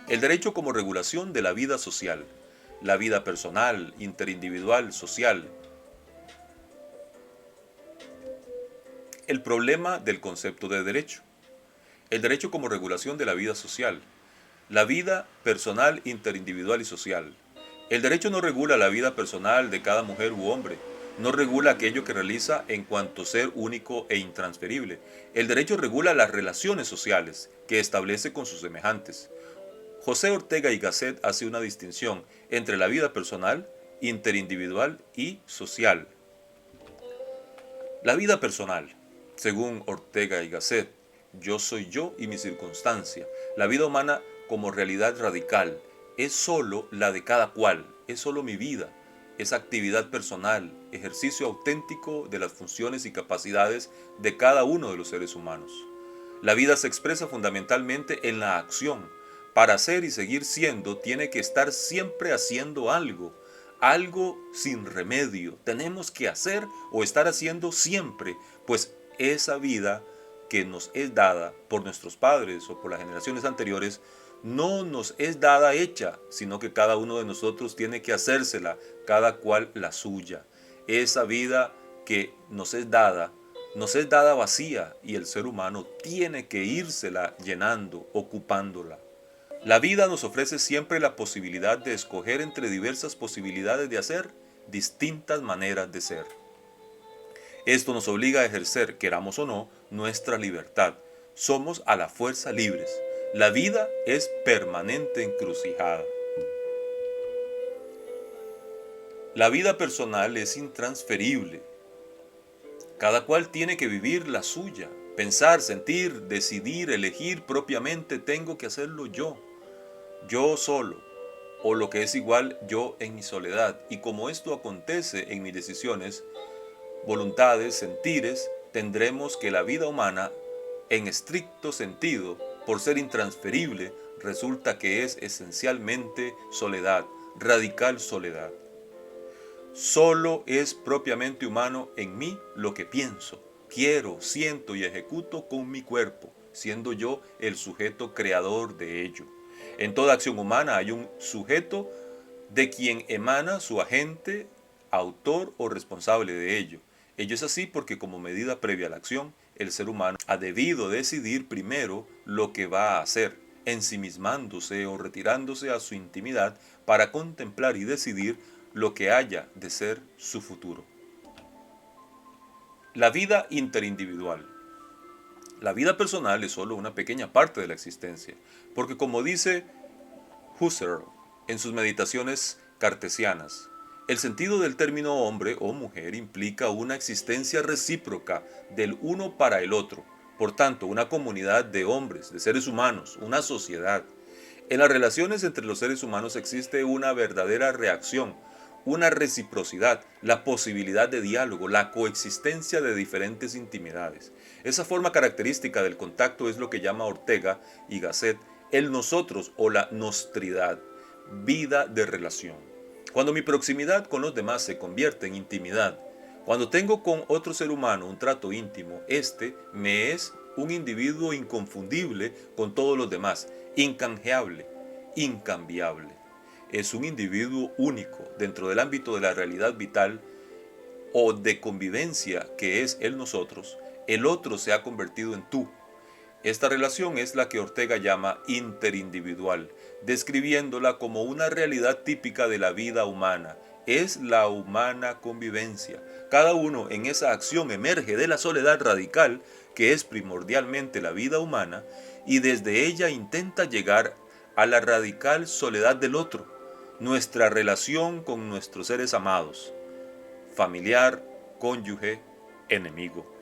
El derecho como regulación de la vida social, la vida personal, interindividual, social. El problema del concepto de derecho. El derecho como regulación de la vida social, la vida personal, interindividual y social. El derecho no regula la vida personal de cada mujer u hombre, no regula aquello que realiza en cuanto ser único e intransferible. El derecho regula las relaciones sociales que establece con sus semejantes. José Ortega y Gasset hace una distinción entre la vida personal, interindividual y social. La vida personal, según Ortega y Gasset, yo soy yo y mi circunstancia. La vida humana como realidad radical es solo la de cada cual, es solo mi vida, es actividad personal, ejercicio auténtico de las funciones y capacidades de cada uno de los seres humanos. La vida se expresa fundamentalmente en la acción. Para ser y seguir siendo, tiene que estar siempre haciendo algo, algo sin remedio. Tenemos que hacer o estar haciendo siempre, pues esa vida que nos es dada por nuestros padres o por las generaciones anteriores, no nos es dada hecha, sino que cada uno de nosotros tiene que hacérsela, cada cual la suya. Esa vida que nos es dada vacía y el ser humano tiene que írsela llenando, ocupándola. La vida nos ofrece siempre la posibilidad de escoger entre diversas posibilidades de hacer distintas maneras de ser. Esto nos obliga a ejercer, queramos o no, nuestra libertad. Somos a la fuerza libres. La vida es permanente encrucijada. La vida personal es intransferible. Cada cual tiene que vivir la suya. Pensar, sentir, decidir, elegir propiamente tengo que hacerlo yo solo, o lo que es igual yo en mi soledad. Y como esto acontece en mis decisiones, voluntades, sentires, tendremos que la vida humana, en estricto sentido, por ser intransferible, resulta que es esencialmente soledad, radical soledad. Solo es propiamente humano en mí lo que pienso, quiero, siento y ejecuto con mi cuerpo, siendo yo el sujeto creador de ello. En toda acción humana hay un sujeto de quien emana su agente, autor o responsable de ello. Ello es así porque como medida previa a la acción, el ser humano ha debido decidir primero lo que va a hacer, ensimismándose o retirándose a su intimidad para contemplar y decidir lo que haya de ser su futuro. La vida interindividual. La vida personal es solo una pequeña parte de la existencia, porque como dice Husserl en sus meditaciones cartesianas, el sentido del término hombre o mujer implica una existencia recíproca del uno para el otro, por tanto, una comunidad de hombres, de seres humanos, una sociedad. En las relaciones entre los seres humanos existe una verdadera reacción, una reciprocidad, la posibilidad de diálogo, la coexistencia de diferentes intimidades. Esa forma característica del contacto es lo que llama Ortega y Gasset el nosotros o la nostridad, vida de relación. Cuando mi proximidad con los demás se convierte en intimidad, cuando tengo con otro ser humano un trato íntimo, este me es un individuo inconfundible con todos los demás, incanjeable, incambiable. Es un individuo único dentro del ámbito de la realidad vital o de convivencia que es el nosotros. El otro se ha convertido en tú. Esta relación es la que Ortega llama interindividual, describiéndola como una realidad típica de la vida humana. Es la humana convivencia. Cada uno en esa acción emerge de la soledad radical, que es primordialmente la vida humana, y desde ella intenta llegar a la radical soledad del otro, nuestra relación con nuestros seres amados, familiar, cónyuge, enemigo.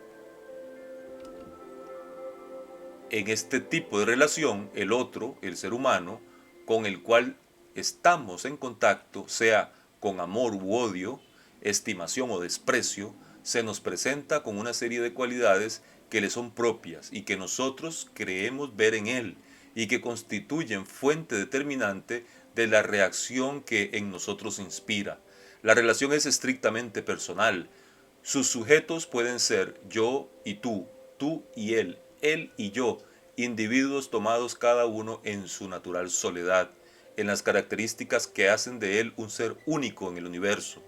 En este tipo de relación, el otro, el ser humano, con el cual estamos en contacto, sea con amor u odio, estimación o desprecio, se nos presenta con una serie de cualidades que le son propias y que nosotros creemos ver en él y que constituyen fuente determinante de la reacción que en nosotros inspira. La relación es estrictamente personal. Sus sujetos pueden ser yo y tú y él y yo, individuos tomados cada uno en su natural soledad, en las características que hacen de él un ser único en el universo.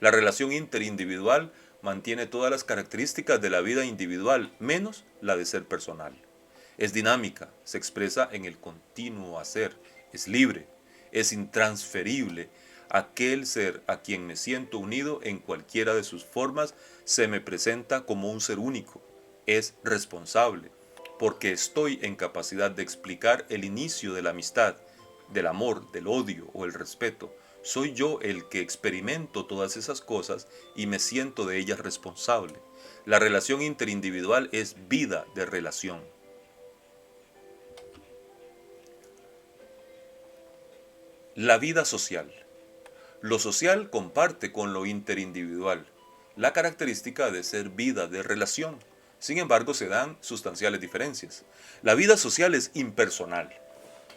La relación interindividual mantiene todas las características de la vida individual, menos la de ser personal. Es dinámica, se expresa en el continuo hacer, es libre, es intransferible. Aquel ser a quien me siento unido en cualquiera de sus formas se me presenta como un ser único. Es responsable, porque estoy en capacidad de explicar el inicio de la amistad, del amor, del odio o el respeto. Soy yo el que experimento todas esas cosas y me siento de ellas responsable. La relación interindividual es vida de relación. La vida social. Lo social comparte con lo interindividual la característica de ser vida de relación. Sin embargo, se dan sustanciales diferencias. La vida social es impersonal.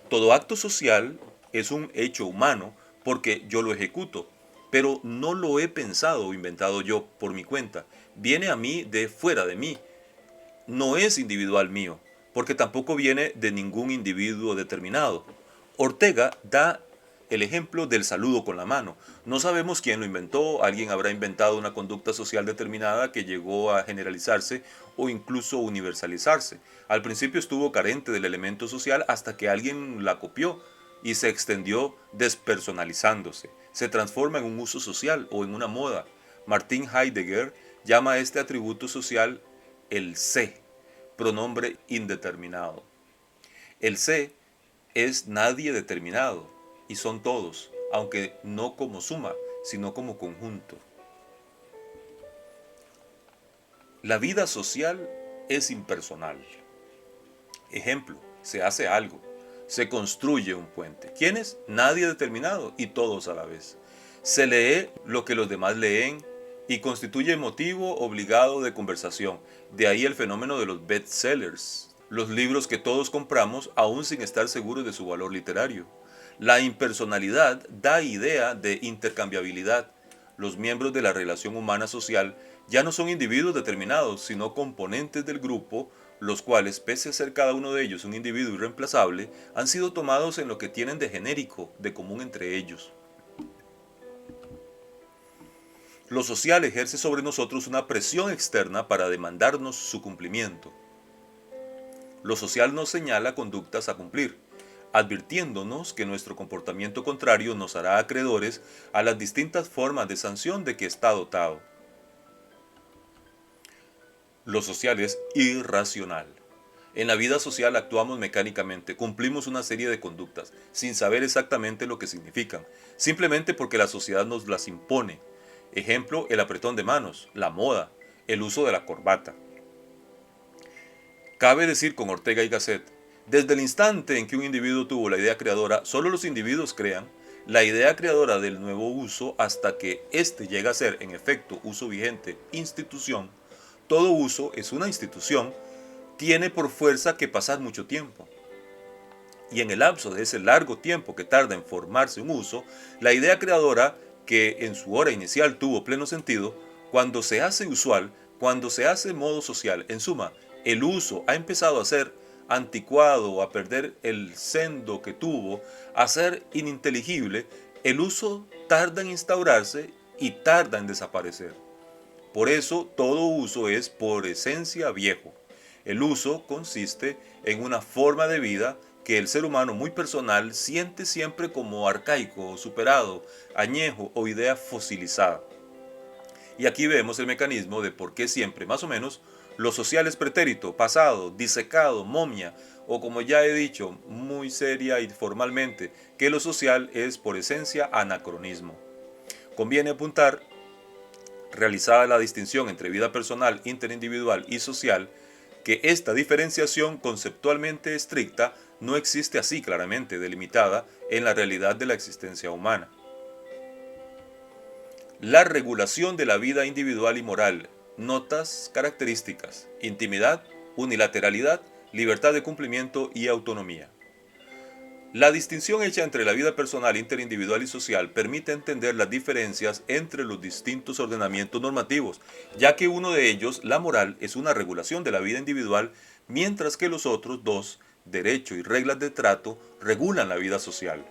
Todo acto social es un hecho humano porque yo lo ejecuto, pero no lo he pensado o inventado yo por mi cuenta. Viene a mí de fuera de mí. No es individual mío, porque tampoco viene de ningún individuo determinado. Ortega da el ejemplo del saludo con la mano. No sabemos quién lo inventó, alguien habrá inventado una conducta social determinada que llegó a generalizarse o incluso universalizarse. Al principio estuvo carente del elemento social hasta que alguien la copió y se extendió despersonalizándose. Se transforma en un uso social o en una moda. Martin Heidegger llama a este atributo social el sé, pronombre indeterminado. El sé es nadie determinado y son todos, aunque no como suma, sino como conjunto. La vida social es impersonal. Ejemplo, se hace algo, se construye un puente. ¿Quiénes? Nadie determinado y todos a la vez. Se lee lo que los demás leen y constituye motivo obligado de conversación. De ahí el fenómeno de los bestsellers, los libros que todos compramos aún sin estar seguros de su valor literario. La impersonalidad da idea de intercambiabilidad. Los miembros de la relación humana social ya no son individuos determinados, sino componentes del grupo, los cuales, pese a ser cada uno de ellos un individuo irreemplazable, han sido tomados en lo que tienen de genérico, de común entre ellos. Lo social ejerce sobre nosotros una presión externa para demandarnos su cumplimiento. Lo social nos señala conductas a cumplir, advirtiéndonos que nuestro comportamiento contrario nos hará acreedores a las distintas formas de sanción de que está dotado. Lo social es irracional. En la vida social actuamos mecánicamente, cumplimos una serie de conductas, sin saber exactamente lo que significan, simplemente porque la sociedad nos las impone. Ejemplo, el apretón de manos, la moda, el uso de la corbata. Cabe decir con Ortega y Gasset, desde el instante en que un individuo tuvo la idea creadora, solo los individuos crean, la idea creadora del nuevo uso hasta que éste llega a ser, en efecto, uso vigente, institución. Todo uso es una institución, tiene por fuerza que pasar mucho tiempo. Y en el lapso de ese largo tiempo que tarda en formarse un uso, la idea creadora, que en su hora inicial tuvo pleno sentido, cuando se hace usual, cuando se hace modo social, en suma, el uso ha empezado a ser anticuado, a perder el sendo que tuvo, a ser ininteligible, el uso tarda en instaurarse y tarda en desaparecer. Por eso todo uso es por esencia viejo. El uso consiste en una forma de vida que el ser humano muy personal siente siempre como arcaico, superado, añejo o idea fosilizada. Y aquí vemos el mecanismo de por qué siempre, más o menos, lo social es pretérito, pasado, disecado, momia, o como ya he dicho muy seria y formalmente, que lo social es por esencia anacronismo. Conviene apuntar, realizada la distinción entre vida personal, interindividual y social, que esta diferenciación conceptualmente estricta no existe así claramente delimitada en la realidad de la existencia humana. La regulación de la vida individual y moral. Notas características: intimidad, unilateralidad, libertad de cumplimiento y autonomía. La distinción hecha entre la vida personal, interindividual y social permite entender las diferencias entre los distintos ordenamientos normativos, ya que uno de ellos, la moral, es una regulación de la vida individual, mientras que los otros dos, derecho y reglas de trato, regulan la vida social.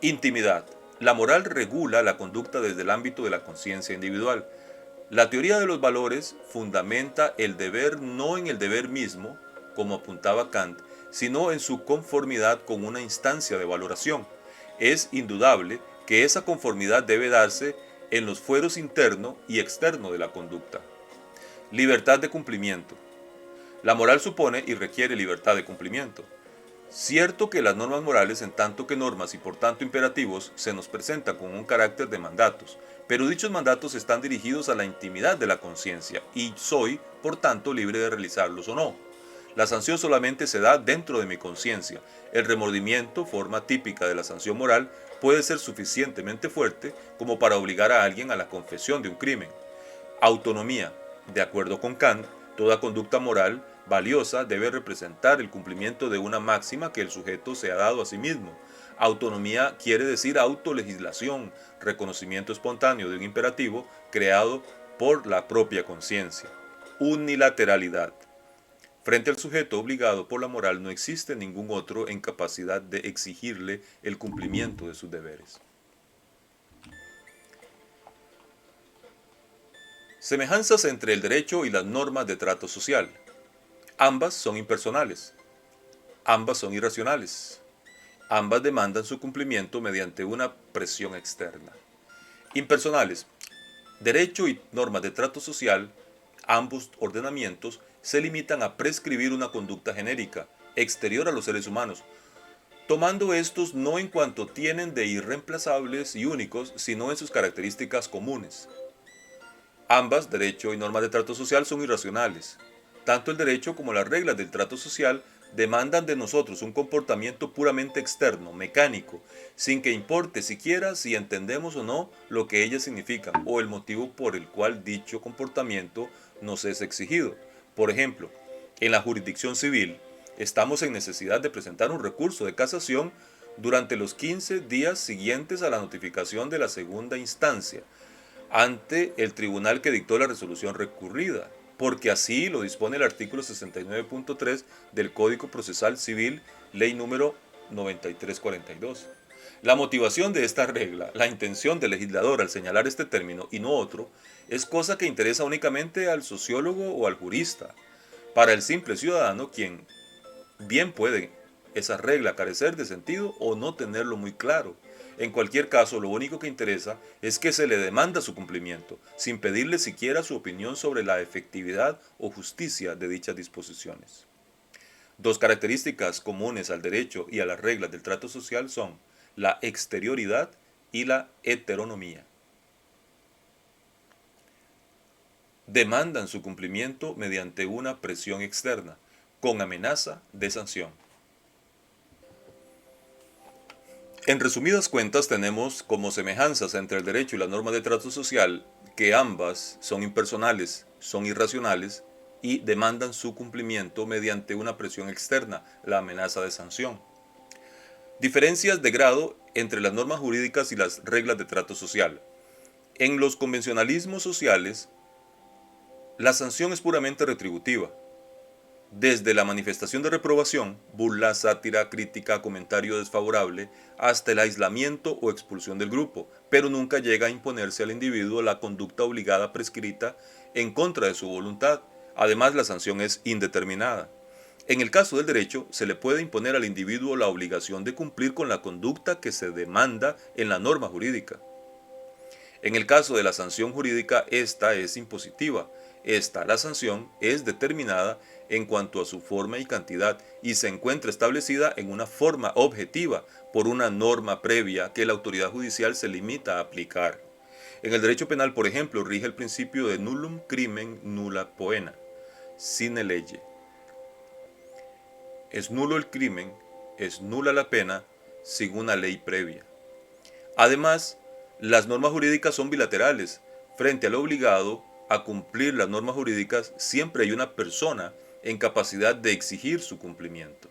Intimidad. La moral regula la conducta desde el ámbito de la conciencia individual. La teoría de los valores fundamenta el deber no en el deber mismo, como apuntaba Kant, sino en su conformidad con una instancia de valoración. Es indudable que esa conformidad debe darse en los fueros interno y externo de la conducta. Libertad de cumplimiento. La moral supone y requiere libertad de cumplimiento. Cierto que las normas morales, en tanto que normas y por tanto imperativos, se nos presentan con un carácter de mandatos, pero dichos mandatos están dirigidos a la intimidad de la conciencia y soy, por tanto, libre de realizarlos o no. La sanción solamente se da dentro de mi conciencia. El remordimiento, forma típica de la sanción moral, puede ser suficientemente fuerte como para obligar a alguien a la confesión de un crimen. Autonomía. De acuerdo con Kant, toda conducta moral valiosa debe representar el cumplimiento de una máxima que el sujeto se ha dado a sí mismo. Autonomía quiere decir autolegislación, reconocimiento espontáneo de un imperativo creado por la propia conciencia. Unilateralidad. Frente al sujeto obligado por la moral no existe ningún otro en capacidad de exigirle el cumplimiento de sus deberes. Semejanzas entre el derecho y las normas de trato social. Ambas son impersonales. Ambas son irracionales. Ambas demandan su cumplimiento mediante una presión externa. Impersonales. Derecho y normas de trato social, ambos ordenamientos, se limitan a prescribir una conducta genérica, exterior a los seres humanos, tomando estos no en cuanto tienen de irreemplazables y únicos, sino en sus características comunes. Ambas, derecho y normas de trato social, son irracionales. Tanto el derecho como las reglas del trato social demandan de nosotros un comportamiento puramente externo, mecánico, sin que importe siquiera si entendemos o no lo que ellas significan o el motivo por el cual dicho comportamiento nos es exigido. Por ejemplo, en la jurisdicción civil, estamos en necesidad de presentar un recurso de casación durante los 15 días siguientes a la notificación de la segunda instancia, ante el tribunal que dictó la resolución recurrida, porque así lo dispone el artículo 69.3 del Código Procesal Civil, ley número 9342. La motivación de esta regla, la intención del legislador al señalar este término y no otro, es cosa que interesa únicamente al sociólogo o al jurista. Para el simple ciudadano, quien bien puede esa regla carecer de sentido o no tenerlo muy claro. En cualquier caso, lo único que interesa es que se le demanda su cumplimiento, sin pedirle siquiera su opinión sobre la efectividad o justicia de dichas disposiciones. Dos características comunes al derecho y a las reglas del trato social son la exterioridad y la heteronomía. Demandan su cumplimiento mediante una presión externa, con amenaza de sanción. En resumidas cuentas, tenemos como semejanzas entre el derecho y las normas de trato social que ambas son impersonales, son irracionales y demandan su cumplimiento mediante una presión externa, la amenaza de sanción. Diferencias de grado entre las normas jurídicas y las reglas de trato social. En los convencionalismos sociales, la sanción es puramente retributiva. Desde la manifestación de reprobación, burla, sátira, crítica, comentario desfavorable, hasta el aislamiento o expulsión del grupo, pero nunca llega a imponerse al individuo la conducta obligada prescrita en contra de su voluntad. Además, la sanción es indeterminada. En el caso del derecho, se le puede imponer al individuo la obligación de cumplir con la conducta que se demanda en la norma jurídica. En el caso de la sanción jurídica, esta es impositiva. La sanción, es determinada en cuanto a su forma y cantidad y se encuentra establecida en una forma objetiva por una norma previa que la autoridad judicial se limita a aplicar. En el derecho penal, por ejemplo, rige el principio de nullum crimen nulla poena, sine lege. Es nulo el crimen, es nula la pena, sin una ley previa. Además, las normas jurídicas son bilaterales. Frente al obligado a cumplir las normas jurídicas, siempre hay una persona en capacidad de exigir su cumplimiento.